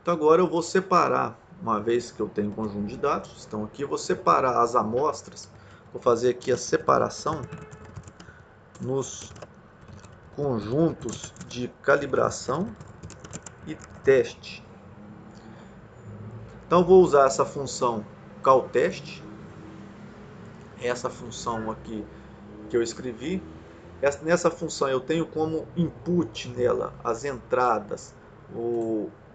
Então agora eu vou separar, uma vez que eu tenho um conjunto de dados, estão aqui, eu vou separar as amostras, vou fazer aqui a separação nos conjuntos de calibração e teste. Então eu vou usar essa função caltest, essa função aqui que eu escrevi. Nessa função eu tenho como input nela as entradas,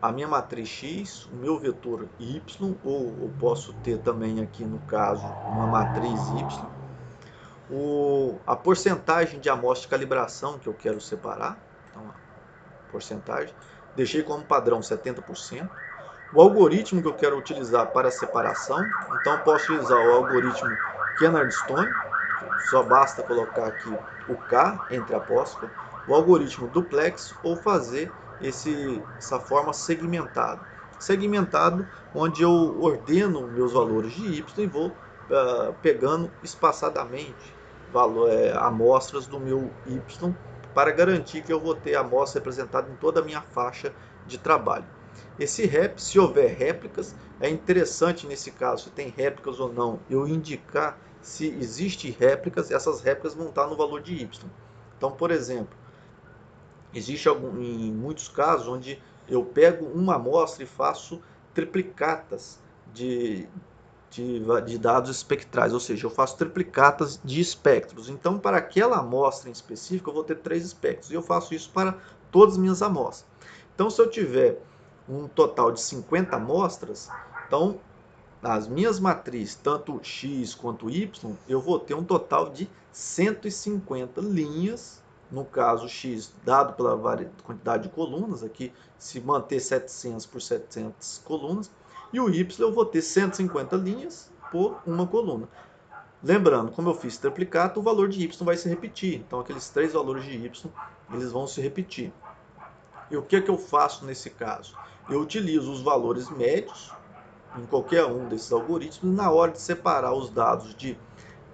a minha matriz x, o meu vetor y, ou eu posso ter também aqui no caso uma matriz y, a porcentagem de amostra de calibração que eu quero separar, então a porcentagem, deixei como padrão 70%. O algoritmo que eu quero utilizar para a separação, então eu posso utilizar o algoritmo Kennard-Stone, só basta colocar aqui o K entre apóstrofo, o algoritmo duplex ou fazer essa forma segmentada. Segmentado, onde eu ordeno meus valores de y e vou pegando espaçadamente amostras do meu y para garantir que eu vou ter a amostra representada em toda a minha faixa de trabalho. Se houver réplicas, é interessante nesse caso, se tem réplicas ou não, eu indicar se existe réplicas, essas réplicas vão estar no valor de y. Então, por exemplo, existe em muitos casos onde eu pego uma amostra e faço triplicatas de dados espectrais, ou seja, eu faço triplicatas de espectros. Então, para aquela amostra em específico, eu vou ter 3 espectros, e eu faço isso para todas as minhas amostras. Então, se eu tiver um total de 50 amostras, então nas minhas matrizes, tanto x quanto y, eu vou ter um total de 150 linhas, no caso x dado pela quantidade de colunas, aqui se manter 700 por 700 colunas, e o y eu vou ter 150 linhas por uma coluna. Lembrando, como eu fiz triplicato, o valor de y vai se repetir, então aqueles 3 valores de y eles vão se repetir. E o que eu faço nesse caso? Eu utilizo os valores médios em qualquer um desses algoritmos, na hora de separar os dados de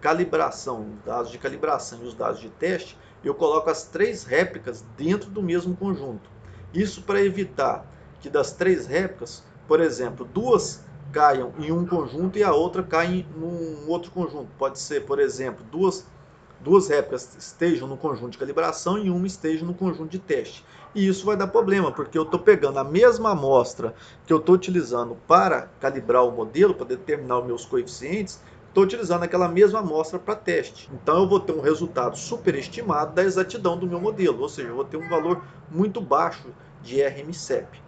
calibração, e os dados de teste, eu coloco as 3 réplicas dentro do mesmo conjunto. Isso para evitar que das 3 réplicas, por exemplo, 2 caiam em um conjunto e a outra cai em um outro conjunto. Pode ser, por exemplo, duas réplicas estejam no conjunto de calibração e uma esteja no conjunto de teste. E isso vai dar problema, porque eu estou pegando a mesma amostra que eu estou utilizando para calibrar o modelo, para determinar os meus coeficientes, estou utilizando aquela mesma amostra para teste. Então eu vou ter um resultado superestimado da exatidão do meu modelo, ou seja, eu vou ter um valor muito baixo de RMSEP.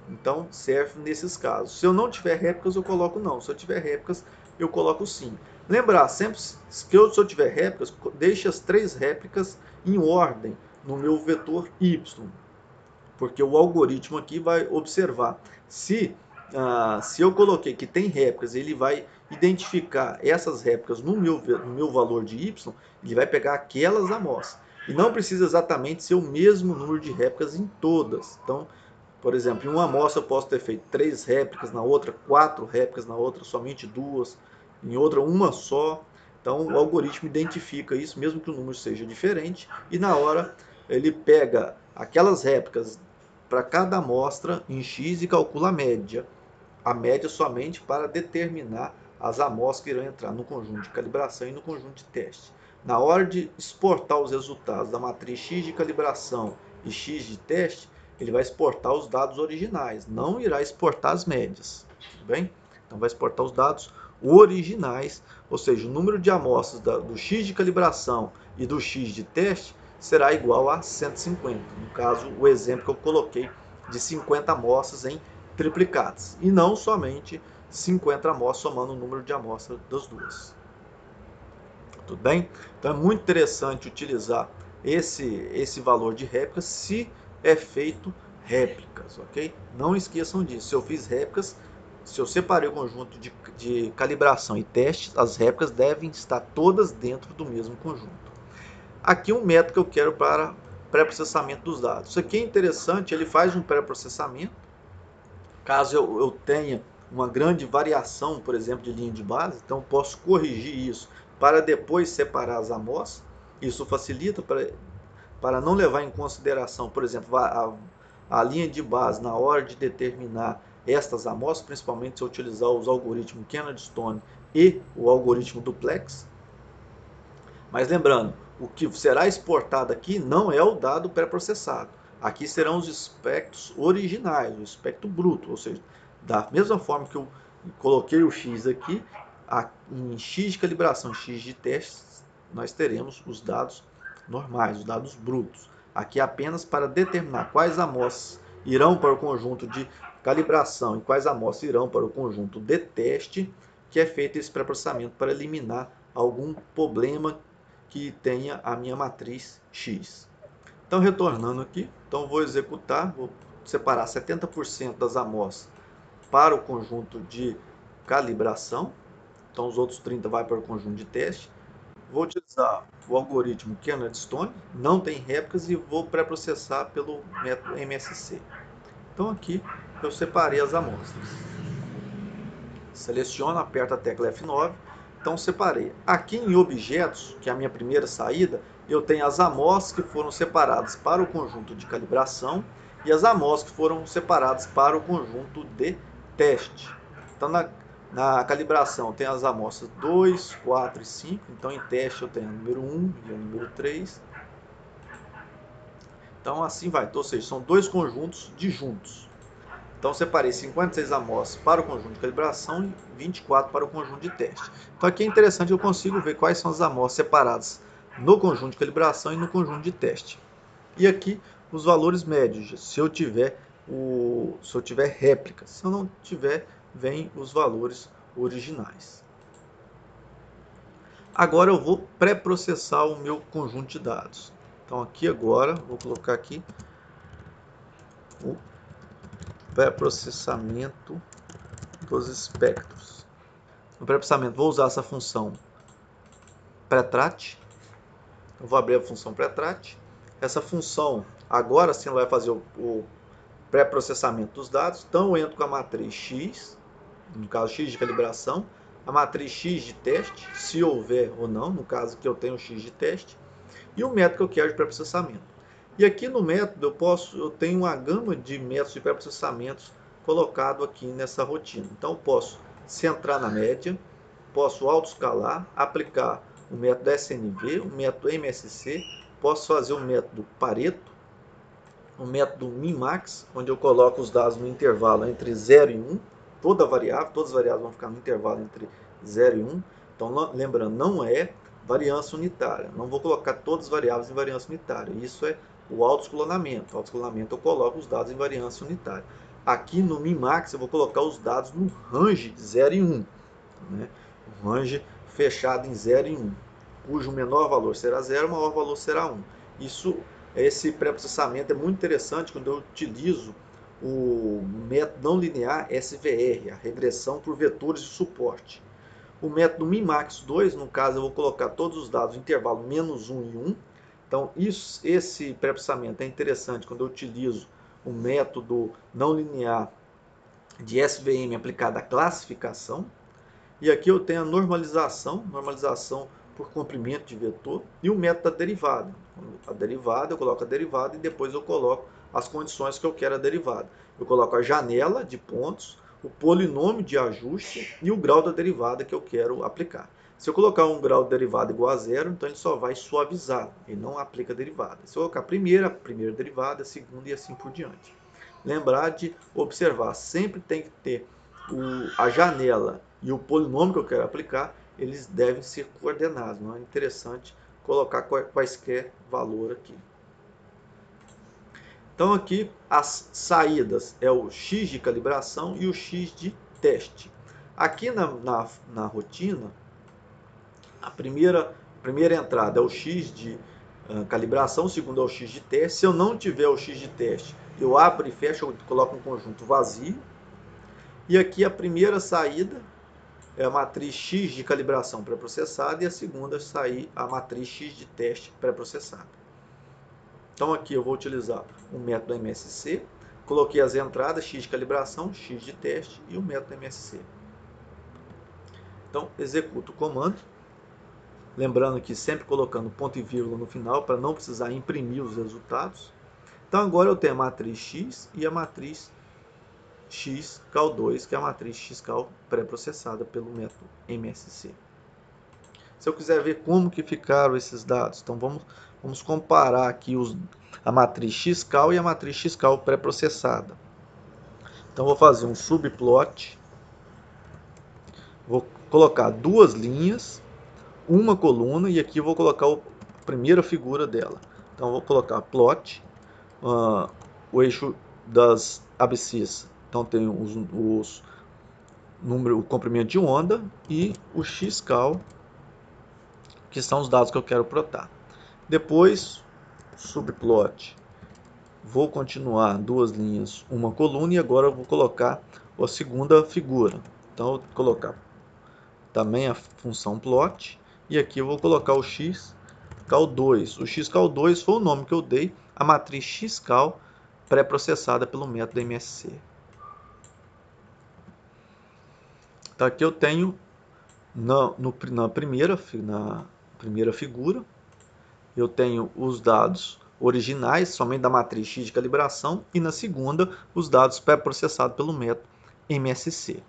Então serve nesses casos. Se eu não tiver réplicas, eu coloco não. Se eu tiver réplicas, eu coloco sim. Lembrar, sempre que se eu tiver réplicas, deixe as 3 réplicas em ordem no meu vetor Y, porque o algoritmo aqui vai observar se eu coloquei que tem réplicas, ele vai identificar essas réplicas no meu valor de y, ele vai pegar aquelas amostras. E não precisa exatamente ser o mesmo número de réplicas em todas. Então, por exemplo, em uma amostra eu posso ter feito 3 réplicas, na outra 4 réplicas, na outra somente 2, em outra uma só. Então o algoritmo identifica isso, mesmo que o número seja diferente, e na hora ele pega aquelas réplicas para cada amostra em x e calcula a média. A média somente para determinar as amostras que irão entrar no conjunto de calibração e no conjunto de teste. Na hora de exportar os resultados da matriz x de calibração e x de teste, ele vai exportar os dados originais, não irá exportar as médias. Tudo bem? Então vai exportar os dados originais, ou seja, o número de amostras do x de calibração e do x de teste será igual a 150. No caso, o exemplo que eu coloquei de 50 amostras em triplicadas, e não somente 50 amostras somando o número de amostras das duas. Tudo bem? Então é muito interessante utilizar esse valor de réplicas se é feito réplicas, ok? Não esqueçam disso. Se eu fiz réplicas, se eu separei o conjunto de calibração e testes, as réplicas devem estar todas dentro do mesmo conjunto. Aqui um método que eu quero para pré-processamento dos dados. Isso aqui é interessante, ele faz um pré-processamento. Caso eu tenha uma grande variação, por exemplo, de linha de base, então eu posso corrigir isso para depois separar as amostras. Isso facilita para não levar em consideração, por exemplo, a linha de base na hora de determinar estas amostras, principalmente se eu utilizar os algoritmos Kennedy-Stone e o algoritmo duplex. Mas lembrando, o que será exportado aqui não é o dado pré-processado. Aqui serão os espectros originais, o espectro bruto, ou seja, da mesma forma que eu coloquei o X aqui, em X de calibração, X de testes, nós teremos os dados normais, os dados brutos. Aqui apenas para determinar quais amostras irão para o conjunto de calibração e quais amostras irão para o conjunto de teste, que é feito esse pré-processamento para eliminar algum problema que tenha a minha matriz X. Então, retornando aqui, então vou executar, vou separar 70% das amostras para o conjunto de calibração, então os outros 30% vai para o conjunto de teste. Vou utilizar o algoritmo Kennedy-Stone, não tem réplicas, e vou pré-processar pelo método MSC. Então aqui eu separei as amostras. Seleciono, aperto a tecla F9. Então separei. Aqui em objetos, que é a minha primeira saída, eu tenho as amostras que foram separadas para o conjunto de calibração e as amostras que foram separadas para o conjunto de teste. Então na calibração tem as amostras 2, 4 e 5. Então em teste eu tenho a número 1 e a número 3. Então assim vai. Ou seja, são dois conjuntos disjuntos. Então, separei 56 amostras para o conjunto de calibração e 24 para o conjunto de teste. Então, aqui é interessante, eu consigo ver quais são as amostras separadas no conjunto de calibração e no conjunto de teste. E aqui, os valores médios, se eu tiver réplica. Se eu não tiver, vem os valores originais. Agora, eu vou pré-processar o meu conjunto de dados. Então, aqui agora, vou colocar aqui o pré-processamento dos espectros. No pré-processamento vou usar essa função pretrat. Eu vou abrir a função pretrat. Essa função agora sim ela vai fazer o pré-processamento dos dados. Então eu entro com a matriz X, no caso X de calibração, a matriz X de teste, se houver ou não, no caso que eu tenho X de teste, e o método que eu quero de pré-processamento. E aqui no método eu tenho uma gama de métodos de pré-processamentos colocado aqui nessa rotina. Então eu posso centrar na média, posso autoescalar, aplicar o método SNV, o método MSC, posso fazer o método Pareto, o método Minmax, onde eu coloco os dados no intervalo entre 0 e 1, todas as variáveis vão ficar no intervalo entre 0 e 1. Então, lembrando, não é variância unitária, não vou colocar todas as variáveis em variância unitária, isso é o autoescalonamento. O autoescalonamento eu coloco os dados em variância unitária. Aqui no Minmax eu vou colocar os dados no range de 0 e 1, né? Um range fechado em 0 e 1, cujo menor valor será 0, o maior valor será 1. Esse pré-processamento é muito interessante quando eu utilizo o método não linear SVR, a regressão por vetores de suporte. O método Minmax 2, no caso, eu vou colocar todos os dados no intervalo menos 1 e 1. Então, esse pré-processamento é interessante quando eu utilizo o método não linear de SVM aplicado à classificação. E aqui eu tenho a normalização por comprimento de vetor, e o método da derivada. A derivada, eu coloco a derivada e depois eu coloco as condições que eu quero a derivada. Eu coloco a janela de pontos, o polinômio de ajuste e o grau da derivada que eu quero aplicar. Se eu colocar um grau de derivada igual a zero, então ele só vai suavizar, ele não aplica a derivada. Se eu colocar a primeira derivada, a segunda e assim por diante. Lembrar de observar, sempre tem que ter a janela e o polinômio que eu quero aplicar, eles devem ser coordenados. Não é interessante colocar quaisquer valor aqui. Então aqui as saídas é o X de calibração e o X de teste. Aqui na rotina, a primeira entrada é o X de calibração, o segundo é o X de teste. Se eu não tiver o X de teste, eu abro e fecho, eu coloco um conjunto vazio. E aqui a primeira saída é a matriz X de calibração pré-processada e a segunda sair a matriz X de teste pré-processada. Então aqui eu vou utilizar o método MSC, coloquei as entradas X de calibração, X de teste e o método MSC. Então executo o comando, lembrando que sempre colocando ponto e vírgula no final para não precisar imprimir os resultados. Então agora eu tenho a matriz X e a matriz x cal2, que é a matriz x cal pré-processada pelo método MSC. Se eu quiser ver como que ficaram esses dados, então vamos comparar aqui a matriz x cal e a matriz x cal pré-processada. Então vou fazer um subplot, vou colocar duas linhas, uma coluna, e aqui eu vou colocar a primeira figura dela. Então vou colocar plot, o eixo das abscissas, então tem o comprimento de onda e o x cal, que são os dados que eu quero plotar. Depois, subplot, vou continuar duas linhas, uma coluna, e agora eu vou colocar a segunda figura. Então eu vou colocar também a função plot, e aqui eu vou colocar o x cal2. O x cal2 foi o nome que eu dei à matriz x cal pré-processada pelo método MSC. Então aqui eu tenho na primeira figura, eu tenho os dados originais, somente da matriz X de calibração, e na segunda, os dados pré-processados pelo método MSC.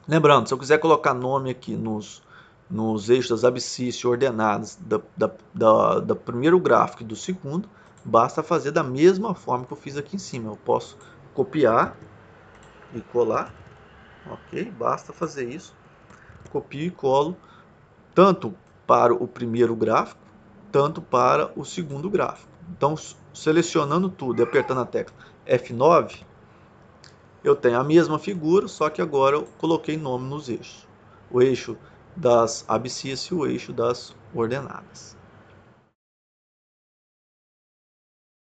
Lembrando, se eu quiser colocar nome aqui nos eixos das abscissas ordenadas do primeiro gráfico e do segundo, basta fazer da mesma forma que eu fiz aqui em cima. Eu posso copiar e colar, ok? Basta fazer isso. Copio e colo tanto para o primeiro gráfico, tanto para o segundo gráfico. Então, selecionando tudo e apertando a tecla F9, eu tenho a mesma figura, só que agora eu coloquei nome nos eixos. O eixo das abscissas e o eixo das ordenadas.